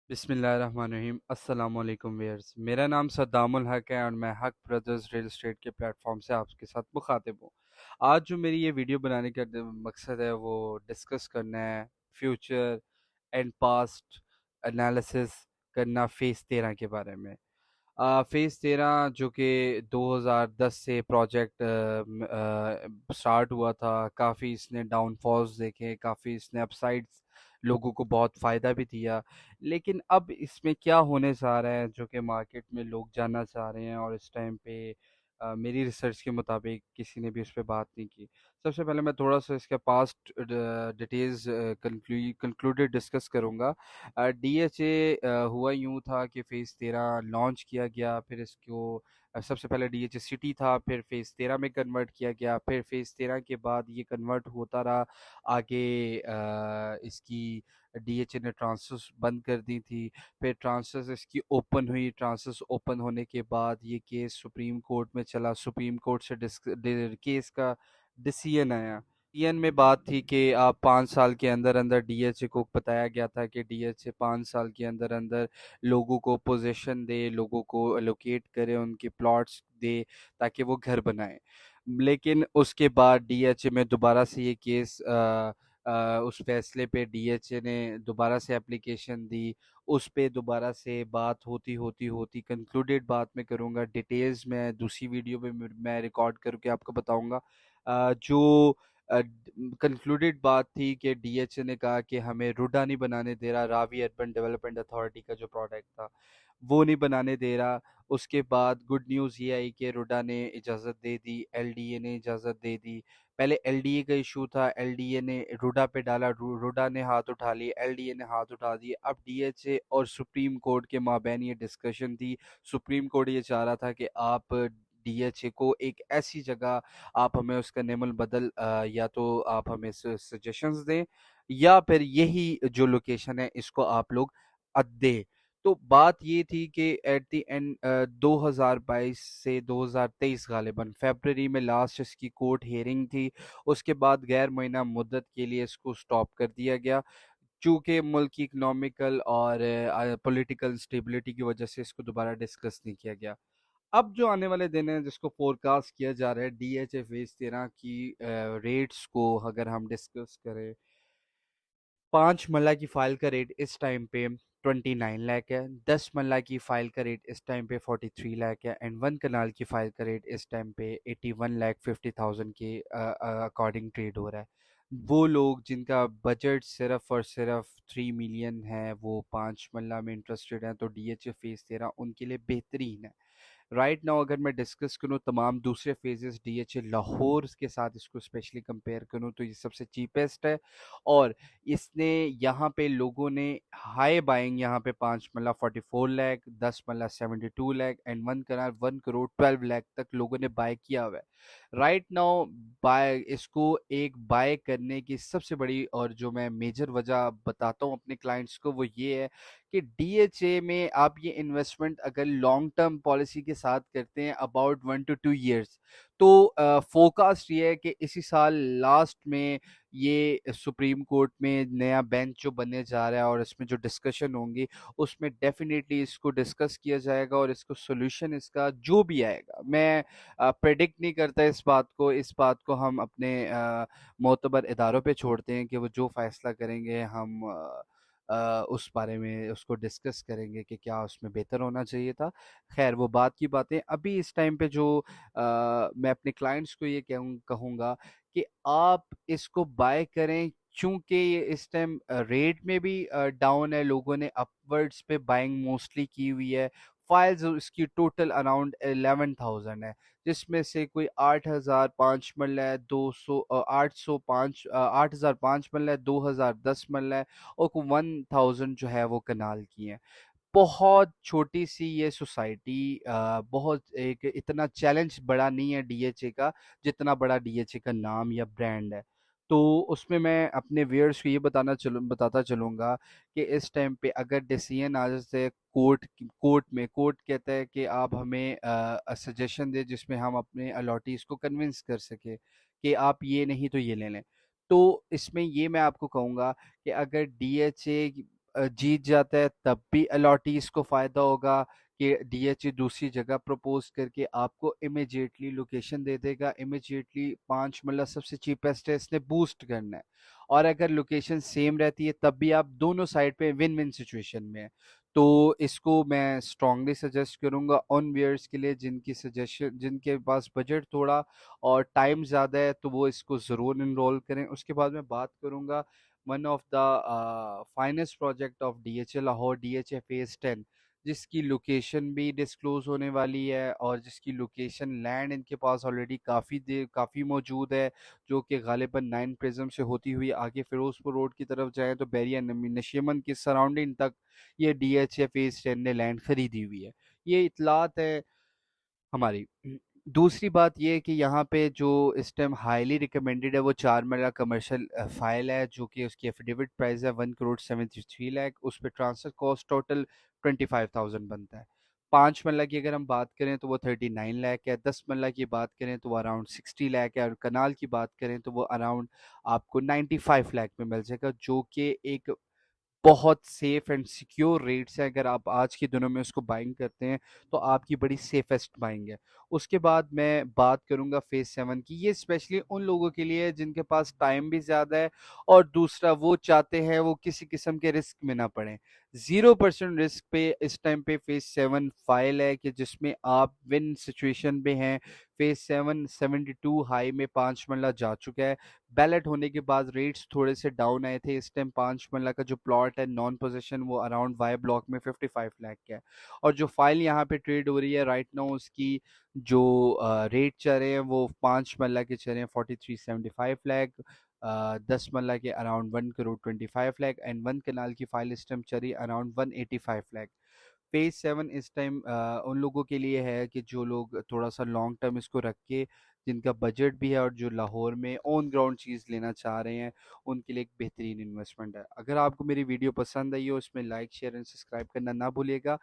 बिस्मिल्लाहिर्रहमानिर्रहीम अस्सलाम वालेकुम व्यूअर्स। मेरा नाम सद्दामुल हक है और मैं हक ब्रदर्स रियल एस्टेट के प्लेटफॉर्म से आपके साथ मुखातिब हूँ। आज जो मेरी ये वीडियो बनाने का मकसद है वो डिस्कस करना है फ्यूचर एंड पास्ट एनालिसिस करना फेज़ 13 के बारे में। फेज़ 13 जो कि 2010 से प्रोजेक्ट स्टार्ट हुआ था। काफ़ी इसने डाउनफॉल्स देखे, काफ़ी इसने अपसाइड्स, लोगों को बहुत फ़ायदा भी दिया। लेकिन अब इसमें क्या होने जा रहा है जो कि मार्केट में लोग जानना चाह रहे हैं, और इस टाइम पे मेरी रिसर्च के मुताबिक किसी ने भी उस पर बात नहीं की। सबसे पहले मैं थोड़ा सा इसके पास्ट डिटेल्स कंक्लूडेड डिस्कस करूँगा। डीएचए हुआ यूँ था कि फ़ेज़ 13 लॉन्च किया गया, फिर इसको सबसे पहले डीएचए सिटी था, फिर फ़ेज़ 13 में कन्वर्ट किया गया, फिर फ़ेज़ 13 के बाद ये कन्वर्ट होता रहा आगे। इसकी डीएचए ने ट्रांसफ़र्स बंद कर दी थी, फिर ट्रांसफ़र्स इसकी ओपन हुई, ट्रांसफ़र्स ओपन होने के बाद ये केस सुप्रीम कोर्ट में चला, सुप्रीम कोर्ट से केस का डिसीजन आया। ईएन में बात थी कि आप 5 साल के अंदर अंदर डीएचए को बताया गया था कि डीएचए 5 साल के अंदर अंदर लोगों को पोजीशन दे, लोगों को एलोकेट करे, उनके प्लॉट्स दे ताकि वो घर बनाएं। लेकिन उसके बाद डीएचए में दोबारा से ये केस उस फैसले पे डीएचए ने दोबारा से एप्लीकेशन दी। उस पे दोबारा से बात होती होती होती कंक्लूडेड बात मैं करूँगा, डिटेल्स मैं दूसरी वीडियो में मैं रिकॉर्ड करके आपको बताऊँगा। जो कंक्लूडेड बात थी कि डीएचए ने कहा कि हमें रुडा नहीं बनाने दे रहा, रावी अर्बन डेवलपमेंट अथॉरिटी का जो प्रोडक्ट था वो नहीं बनाने दे रहा। उसके बाद गुड न्यूज़ ये आई कि रुडा ने इजाज़त दे दी, एलडीए ने इजाज़त दे दी। पहले एलडीए का इशू था, एलडीए ने रुडा पे डाला, रुडा ने हाथ उठा लिए, एलडीए ने हाथ उठा दिए। अब डीएचए और सुप्रीम कोर्ट के माबैन ये डिस्कशन थी। सुप्रीम कोर्ट ये चाह रहा था कि आप डीएचए को एक ऐसी जगह, आप हमें उसका नेमल बदल या तो आप हमें सजेशंस दें, या फिर यही जो लोकेशन है इसको आप लोग दें। तो बात ये थी कि एट द एंड 2022 से 2023 गालिबन फरवरी में लास्ट इसकी कोर्ट हियरिंग थी। उसके बाद गैर मुअय्यना मुद्दत के लिए इसको स्टॉप कर दिया गया, चूँकि मुल्क की इकोनॉमिकल और पॉलिटिकल स्टेबिलिटी की वजह से इसको दोबारा डिस्कस नहीं किया गया। अब जो आने वाले दिन हैं जिसको फोरकास्ट किया जा रहा है डीएचए फेज़ 13 की रेट्स को अगर हम डिस्कस करें, 5 मरला की फ़ाइल का रेट इस टाइम पे 29 लाख है, 10 मरला की फ़ाइल का रेट इस टाइम पे 43 लाख है, एंड 1 कनाल की फ़ाइल का रेट इस टाइम पे 81 लाख 50,000 के अकॉर्डिंग ट्रेड हो रहा है। वो लोग जिनका बजट सिर्फ और सिर्फ 3 मिलियन है, वो 5 मरला में इंटरेस्टेड हैं, तो डीएचए फेज़ 13 उनके लिए बेहतरीन है। राइट नाउ अगर मैं डिस्कस करूँ तमाम दूसरे फेजेस डीएचए लाहौर के साथ, इसको स्पेशली कंपेयर करूँ तो ये सबसे चीपेस्ट है। और इसने यहाँ पे लोगों ने हाई बाइंग यहाँ पे 5 मल्ला 44 लाख, 10 मल्ला 72 लाख, एंड 1 करोड़ 12 लाख तक लोगों ने बाय किया हुआ है। राइट नाउ बाय इसको एक बाय करने की सबसे बड़ी और जो मैं मेजर वजह बताता हूँ अपने क्लाइंट्स को, वो ये है कि डीएचए में आप ये इन्वेस्टमेंट अगर लॉन्ग टर्म पॉलिसी के साथ करते हैं अबाउट 1 to 2 years, तो फोकास्ट ये है कि इसी साल लास्ट में ये सुप्रीम कोर्ट में नया बेंच जो बनने जा रहा है और इसमें जो डिस्कशन होंगी उसमें डेफिनेटली इसको डिस्कस किया जाएगा, और इसको सोल्यूशन इसका जो भी आएगा, मैं प्रेडिक्ट नहीं करता इस बात को हम अपने मोतबर इदारों पे छोड़ते हैं कि वो जो फैसला करेंगे हम उस बारे में उसको डिस्कस करेंगे कि क्या उसमें बेहतर होना चाहिए था। खैर वो बात की बातें। अभी इस टाइम पे जो मैं अपने क्लाइंट्स को ये कहूँगा कि आप इसको बाय करें, चूंकि ये इस टाइम रेट में भी डाउन है, लोगों ने अपवर्ड्स पे बाइंग मोस्टली की हुई है। फाइल्स इसकी टोटल अराउंड 11,000 है, जिसमें से कोई 8,005 मरला है, 8,005 मरला है, 2,010 मरला है, और 1,000 जो है वो कनाल की हैं। बहुत छोटी सी ये सोसाइटी, बहुत एक इतना चैलेंज बड़ा नहीं है डीएचए का जितना बड़ा डीएचए का नाम या ब्रांड है। तो उसमें मैं अपने व्यूअर्स को ये बताता चलूँगा कि इस टाइम पे अगर डिसीजन आ जाए कोर्ट कहता है कि आप हमें सजेशन दे जिसमें हम अपने अलॉटीज़ को कन्विंस कर सके कि आप ये नहीं तो ये ले लें। तो इसमें ये मैं आपको कहूँगा कि अगर डीएचए जीत जाता है तब भी अलॉटीज को फ़ायदा होगा कि डीएचए दूसरी जगह प्रपोज करके आपको इमिजिएटली लोकेशन दे देगा, इमिजिएटली 5 मतलब सबसे चीपेस्ट है, इसने बूस्ट करना है। और अगर लोकेशन सेम रहती है तब भी आप दोनों साइड पे विन विन सिचुएशन में है। तो इसको मैं स्ट्रांगली सजेस्ट करूंगा उन व्यूअर्स के लिए जिनकी सजेशन जिनके पास बजट थोड़ा और टाइम ज़्यादा है, तो वो इसको ज़रूर इनरोल करें। उसके बाद मैं बात करूंगा one of the finest project of DHA Lahore, DHA phase 10, जिसकी लोकेशन भी डिस्क्लोज होने वाली है और जिसकी लोकेशन लैंड इनके पास ऑलरेडी काफ़ी मौजूद है, जो कि गालिबन 9 प्रिज्म से होती हुई आगे फिरोजपुर रोड की तरफ जाएं तो बैरिया नशीमन की सराउंडिंग तक ये डीएचए फेज 10 ने लैंड खरीदी हुई है। ये इतलात है हमारी। दूसरी बात ये है कि यहाँ पे जो इस टाइम हाईली रिकमेंडेड है वो 4 मरला कमर्शियल फाइल है, जो कि उसकी एफिडेविट प्राइस है 1 करोड़ 73 लाख। उस पर ट्रांसफर कॉस्ट टोटल 25,000 बनता है। 5 मरला की अगर हम बात करें तो वो 39 लाख है। 10 मरला की बात करें तो वो अराउंड 60 लाख है। और कनाल की बात करें तो वो अराउंड आपको 95 लाख में मिल जाएगा, जो कि एक बहुत सेफ एंड सिक्योर रेट्स है। अगर आप आज के दिनों में उसको बाइंग करते हैं तो आपकी बड़ी सेफेस्ट बाइंग है। उसके बाद मैं बात करूंगा फेज 7 की। ये स्पेशली उन लोगों के लिए है जिनके पास टाइम भी ज़्यादा है और दूसरा वो चाहते हैं वो किसी किस्म के रिस्क में ना पड़े। 0% रिस्क पे इस टाइम पे फेज 7 फाइल है कि जिसमें आप विन सिचुएशन में हैं। फेज 7 72 हाई में 5 मरला जा चुका है। बैलेट होने के बाद रेट्स थोड़े से डाउन आए थे। इस टाइम 5 मरला का जो प्लॉट है नॉन पोजीशन वो अराउंड वाई ब्लॉक में 55 लाख का है। और जो फाइल यहाँ पे ट्रेड हो रही है राइट नाउ, उसकी जो रेट चल रहे हैं वो 5 मरला के चल रहे हैं 4375 लाख। 10 मरला के अराउंड 1 करोड़ 25 लाख एंड 1 कनाल की फाइल इस टाइम चल रही है अराउंड 185 लाख। फेज 7 इस टाइम उन लोगों के लिए है कि जो लोग थोड़ा सा लॉन्ग टर्म इसको रख के जिनका बजट भी है और जो लाहौर में ऑन ग्राउंड चीज़ लेना चाह रहे हैं, उनके लिए एक बेहतरीन इन्वेस्टमेंट है। अगर आपको मेरी वीडियो पसंद आई हो इसमें लाइक शेयर एंड सब्सक्राइब करना ना भूलिएगा।